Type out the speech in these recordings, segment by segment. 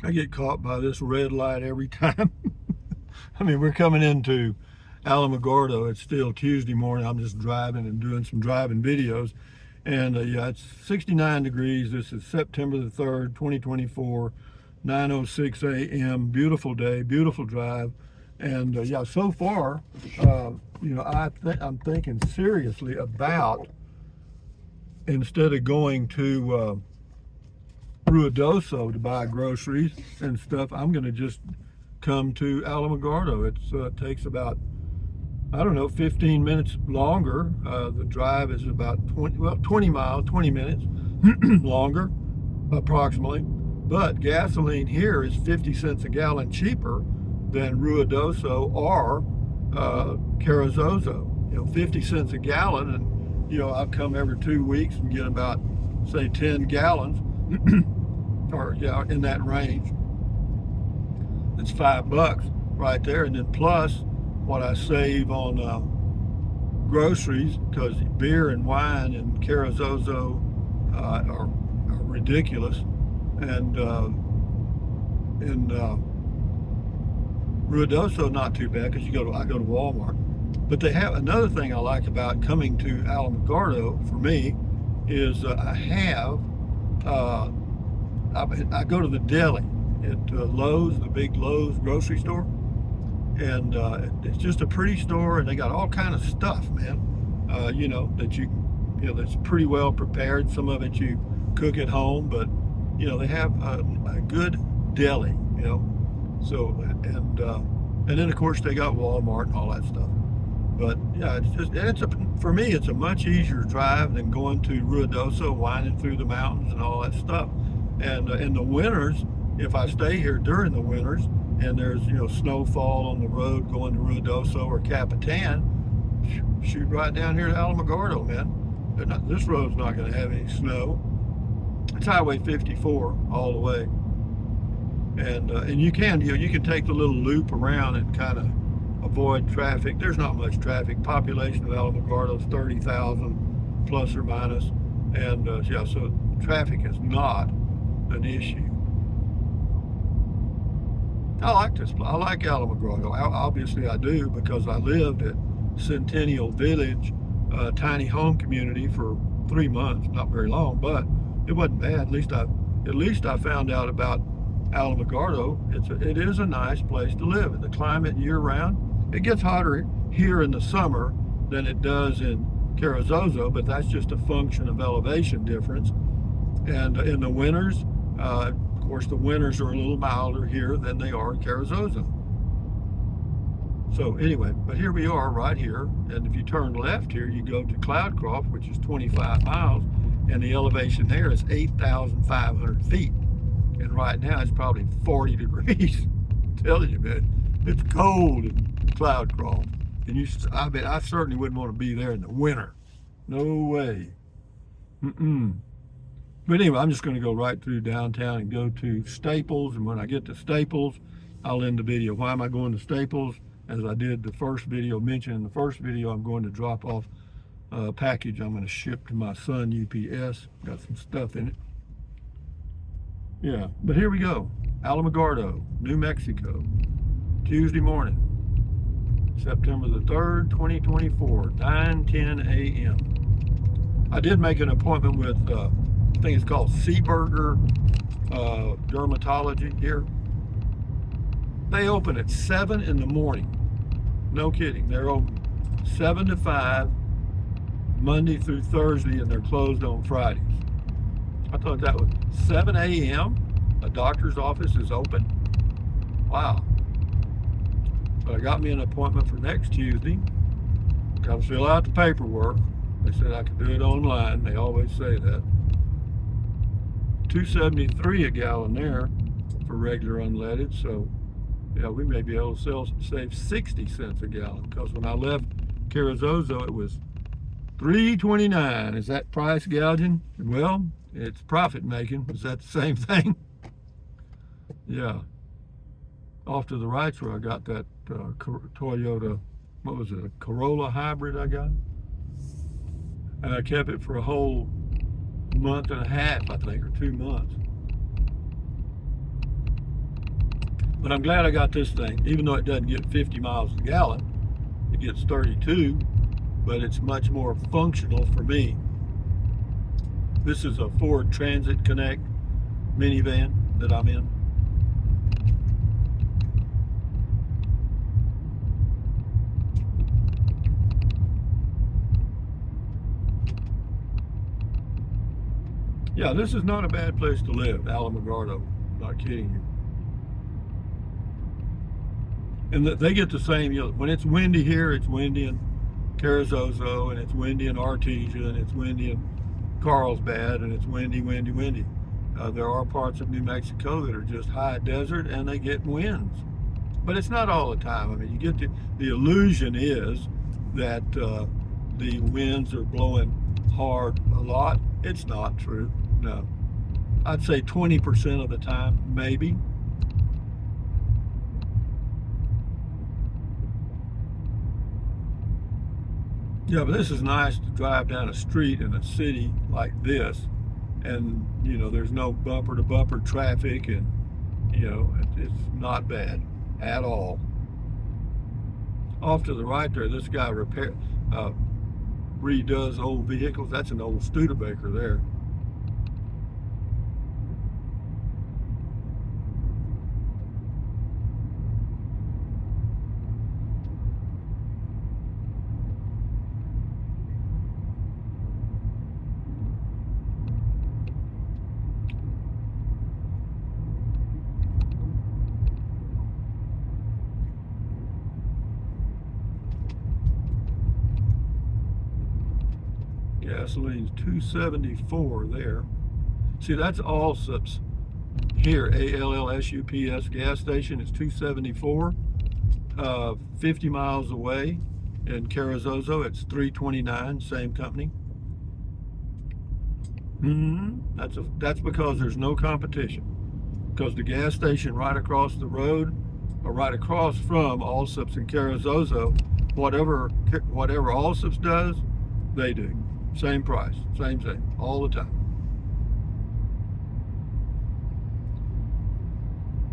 I get caught by this red light every time. I mean, we're coming into Alamogordo. It's still Tuesday morning. I'm just driving and doing some driving videos. And yeah, it's 69 degrees. This is September the 3rd, 2024, 9:06 a.m. Beautiful day, beautiful drive. And yeah, so far, I'm thinking seriously about, instead of going to Ruidoso to buy groceries and stuff, I'm going to just come to Alamogordo. It takes about, I don't know, 15 minutes longer. The drive is about 20 miles, 20 minutes longer, approximately. But gasoline here is 50 cents a gallon cheaper than Ruidoso or Carrizozo. 50 cents a gallon, and I'll come every 2 weeks and get about, say, 10 gallons, or yeah, in that range. It's $5 right there, and then plus what I save on groceries, because beer and wine and Carrizozo are ridiculous, and in Ruidoso not too bad because I go to Walmart. But they have another thing I like about coming to Alamogordo for me is uh, I go to the deli at Lowe's, the big Lowe's grocery store, and it's just a pretty store, and they got all kind of stuff, man. That that's pretty well prepared. Some of it you cook at home, but they have a good deli. So and then of course they got Walmart and all that stuff. But yeah, for me it's a much easier drive than going to Ruidoso, winding through the mountains and all that stuff. And in the winters, if I stay here during the winters and there's snowfall on the road going to Ruidoso or Capitan, shoot right down here to Alamogordo, man. This road's not going to have any snow. It's Highway 54 all the way, and you can take the little loop around and kind of avoid traffic. There's not much traffic. Population of Alamogordo is 30,000 plus or minus, and yeah, so traffic is not an issue. I like this place. I like Alamogordo. Obviously, I do because I lived at Centennial Village, a tiny home community, for 3 months. Not very long, but it wasn't bad. At least I found out about Alamogordo. It is a nice place to live. And the climate year round. It gets hotter here in the summer than it does in Carrizozo, but that's just a function of elevation difference. And in the winters, of course, the winters are a little milder here than they are in Carrizozo. So anyway, but here we are right here, and if you turn left here, you go to Cloudcroft, which is 25 miles, and the elevation there is 8,500 feet. And right now it's probably 40 degrees. I'm telling you, man, it's cold in Cloudcroft. And I certainly wouldn't want to be there in the winter. No way. Mm-mm. But anyway, I'm just going to go right through downtown and go to Staples. And when I get to Staples, I'll end the video. Why am I going to Staples? As I did the first video, mentioned in the first video, I'm going to drop off a package I'm going to ship to my son, UPS. Got some stuff in it. Yeah, but here we go. Alamogordo, New Mexico, Tuesday morning, September the 3rd, 2024, 9:10 a.m. I did make an appointment with, I think it's called Seaburger Dermatology here. They open at 7 in the morning. No kidding. They're open 7 to 5, Monday through Thursday, and they're closed on Fridays. I thought that was 7 a.m. A doctor's office is open. Wow. But I got me an appointment for next Tuesday. Got to fill out the paperwork. They said I could do it online. They always say that. $2.73 a gallon there for regular unleaded. So yeah, we may be able to save 60 cents a gallon, because when I left Carrizozo, it was $3.29. Is that price gouging? Well, it's profit making. Is that the same thing? Yeah. Off to the right's where I got that Toyota, what was it, a Corolla hybrid I got? And I kept it for a whole month and a half, I think, or 2 months. But I'm glad I got this thing, even though it doesn't get 50 miles a gallon. It gets 32, but it's much more functional for me. This is a Ford Transit Connect minivan that I'm in. Yeah, this is not a bad place to live, Alamogordo. I'm not kidding you. And they get the same, when it's windy here, it's windy in Carrizozo, and it's windy in Artesia, and it's windy in Carlsbad, and it's windy, windy, windy. There are parts of New Mexico that are just high desert, and they get winds. But it's not all the time. I mean, you get the illusion is that the winds are blowing hard a lot. It's not true. No. I'd say 20% of the time, maybe. Yeah, but this is nice to drive down a street in a city like this, and there's no bumper to bumper traffic, and it's not bad at all. Off to the right there, this guy redoes old vehicles. That's an old Studebaker there. Gasoline's $2.74 there. See, that's Allsup's here. Allsups gas station is $2.74. 50 miles away in Carrizozo, it's $3.29. Same company. That's because there's no competition. Because the gas station right across the road, or right across from Allsup's in Carrizozo, whatever Allsup's does, they do. Same price, same, all the time.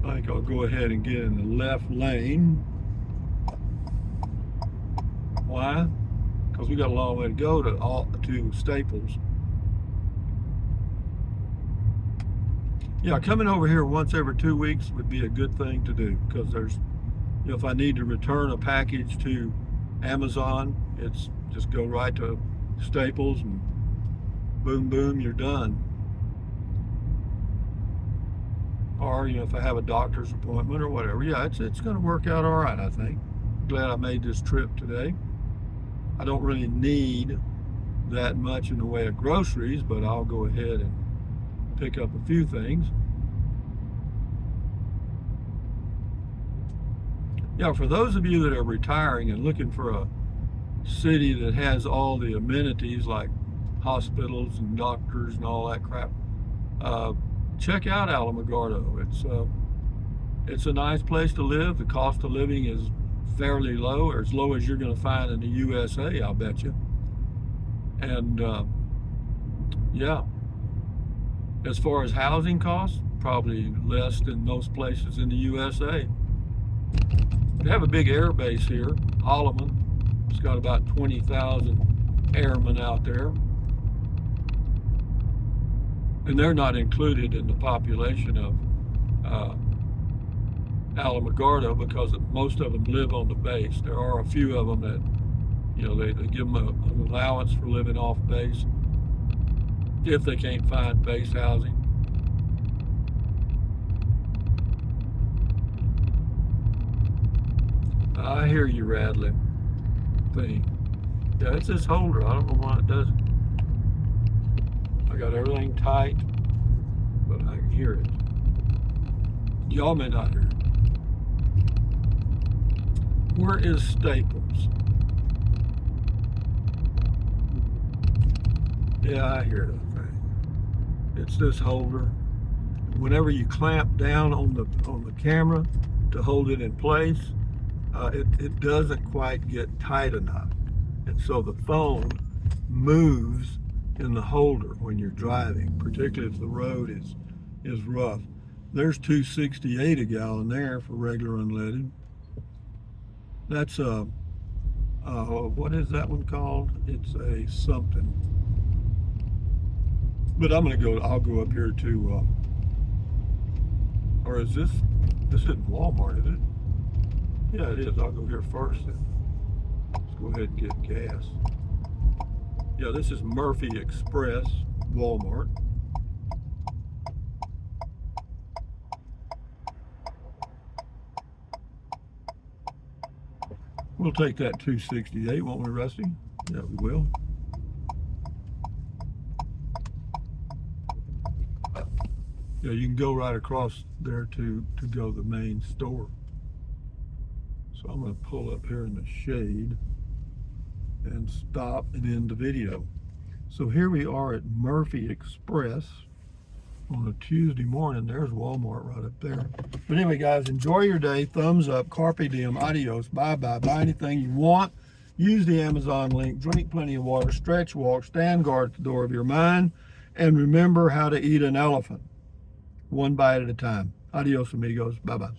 I think I'll go ahead and get in the left lane. Why? Because we got a long way to go to Staples. Yeah, coming over here once every 2 weeks would be a good thing to do, because if I need to return a package to Amazon, it's just go right to Staples and boom, boom, you're done. Or, if I have a doctor's appointment or whatever, yeah, it's going to work out all right, I think. Glad I made this trip today. I don't really need that much in the way of groceries, but I'll go ahead and pick up a few things. Yeah, for those of you that are retiring and looking for a city that has all the amenities like hospitals and doctors and all that crap, check out Alamogordo. It's a nice place to live. The cost of living is fairly low, or as low as you're going to find in the USA, I'll bet you. And yeah, as far as housing costs, probably less than most places in the USA. They have a big air base here, Holloman. It's got about 20,000 airmen out there. And they're not included in the population of Alamogordo, because most of them live on the base. There are a few of them that, they give them an allowance for living off base if they can't find base housing. I hear you rattling thing. Yeah, it's this holder. I don't know why it does it. I got everything tight, but I can hear it. Y'all may not hear it. Where is Staples? Yeah, I hear that thing. It's this holder. Whenever you clamp down on the camera to hold it in place, it doesn't quite get tight enough, and so the phone moves in the holder when you're driving, particularly if the road is rough. There's $2.68 a gallon there for regular unleaded. That's what is that one called? It's a something. But I'll go up here to, or is this isn't Walmart, is it? Yeah, it is. I'll go here first. Let's go ahead and get gas. Yeah, this is Murphy Express, Walmart. We'll take that 268, won't we, Rusty? Yeah, we will. Yeah, you can go right across there to go to the main store. So I'm going to pull up here in the shade and stop and end the video. So here we are at Murphy Express on a Tuesday morning. There's Walmart right up there. But anyway, guys, enjoy your day. Thumbs up. Carpe diem. Adios. Bye-bye. Buy anything you want. Use the Amazon link. Drink plenty of water. Stretch, walk, stand guard at the door of your mind. And remember how to eat an elephant. One bite at a time. Adios, amigos. Bye-bye.